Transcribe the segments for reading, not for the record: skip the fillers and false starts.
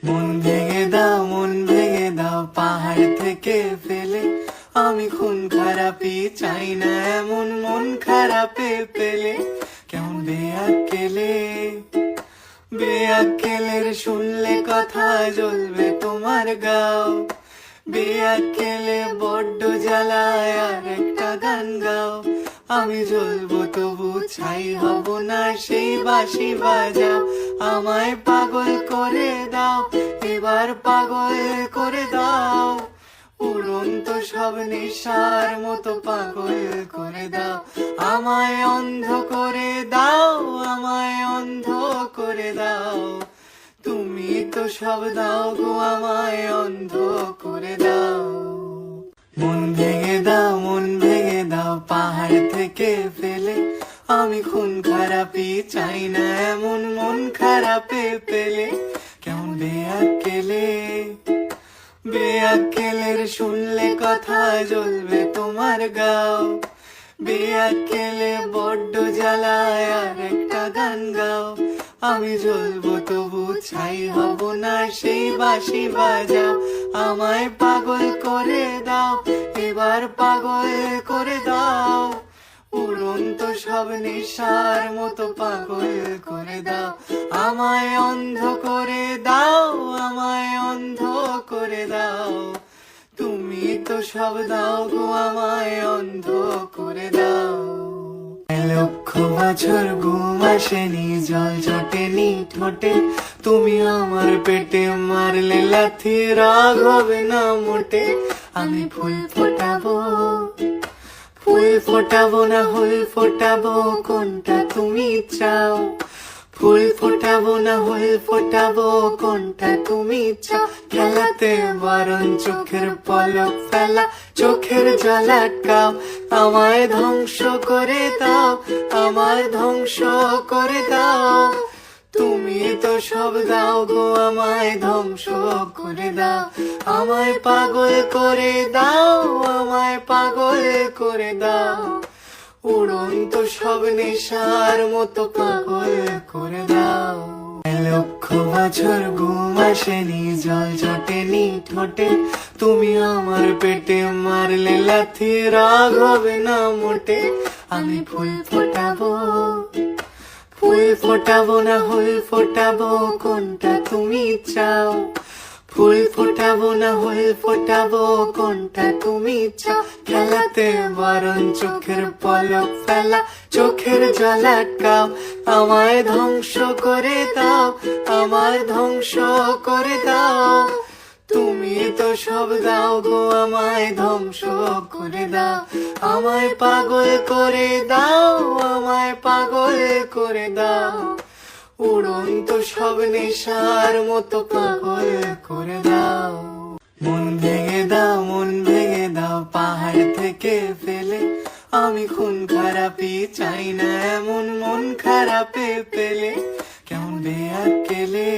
মন ভেঙে দাও, মন ভেঙে দাও পাহাড় থেকে ফেলে। আমি খুন খারাপি চাই না এমন মন খারাপে পেলে। কেমন বেয়াক্কেলে, বেয়াক্কেলের শুনলে কথা জ্বলবে তোমার গাও। বেয়াক্কেলে বড্ড জ্বালায় আর একটা গান গাও। আমি জ্বলবো তবু ছাই হব না, সেই বাঁশি বাজাও। আমায় পাগল করে দাও, এবার পাগল করে দাও। উড়ন্ত সব নেশার মতো পাগল করে দাও। আমায় অন্ধ করে দাও, আমায় অন্ধ করে দাও। তুমি তো সব দাও গো, আমায় অন্ধ করে দাও। মন ভেঙে দাও, মন ভেঙে দাও পাহাড় থেকে ফেলে। আমি খুন খারাপি চাই না এমন মন খারাপে পেলে। কেমন বেয়াক্কেলে, বেয়াক্কেলের শুনলে কথা জ্বলবে তোমার গাও। বেয়াক্কেলে বড্ড জ্বালায় আর একটা গান গাও। আমি জ্বলবো তবু ছাই হব না, সেই বাঁশি বাজাও। আমায় পাগল করে দাও, এবার পাগল করে দাও। উড়ন্ত সব নেশার মতো পাগল করে দাও। আমায় অন্ধ করে দাও, আমায় অন্ধ করে দাও। তুমি তো সব দাও গো, আমায় অন্ধ করে দাও। লক্ষ বছর ঘুম আসেনি, জল জটেনি ঠোঁটে। তুমি আমার পেটে মারলে লাথি, রাগ হবে না মোটে। আমি ফুল ফোটাবো, ফুল ফোটাবো না ফুল ফোটাবো, কোনটা তুমি চাও? ফুল ফোটাবো না ফুল ফোটাবো, কোনটা তুমি চাও? খেলাতে বারণ চোখের পলক ফেলা, চোখের জল আটকাও। আমায় ধ্বংস করে দাও, আমায় ধ্বংস করে দাও। তুমি তো সব দাও গো, আমায় ধ্বংস করে দাও। আমায় পাগল করে দাও, আমায় পাগল করে দাও। উড়ন্ত সব নেশার মতো পাগল করে দাও। লক্ষ বছর ঘুম আসেনি, জল জটেনি ঠোঁটে। তুমি আমার পেটে মারলে লাথি, রাগ হবে না মোটে। আমি ফুল ফোটাবো, ফুল ফোটাবো না ফুল ফোটাবো, কোনটা তুমি চাও? ফুল ফোটাবো না ফুল ফোটাবো, কোনটা তুমি চাও? খেলাতে বারণ চোখের পলক ফেলা, চোখের জল আটকাও। আমায় ধ্বংস করে দাও, আমায় ধ্বংস করে দাও। তুমি তো সব দাও গো, আমায় ধ্বংস করে দাও। আমায় পাগল করে দাও, আমায় পাগল করে দাও। উড়ন্ত সব নেশার মতো পাগল করে দাও। মন ভেঙে দাও, মন ভেঙে দাও পাহাড় থেকে ফেলে। আমি খুন খারাপি চাই না এমন মন খারাপে পেলে। কেমন বেয়াক্কেলে,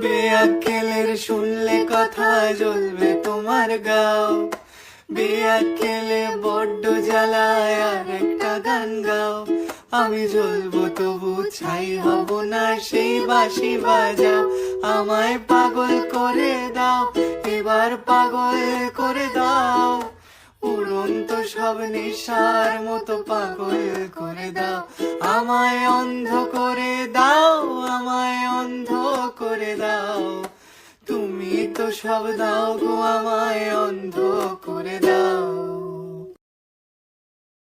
বেয়াক্কেলের শুনলে কথা জ্বলবে তোমার গাও। বেয়াক্কেলে বড্ড জ্বালায় আর একটা গান গাও। আমি জ্বলবো তবু ছাই হব না, সেই বাঁশি বাজাও। আমায় পাগল করে দাও, এবার পাগল করে দাও। উড়ন্ত সব নেশার মতো পাগল করে দাও। আমায় অন্ধ করে দাও, আমায় অন্ধ করে দাও। তুমি তো সব দাও গো, আমায়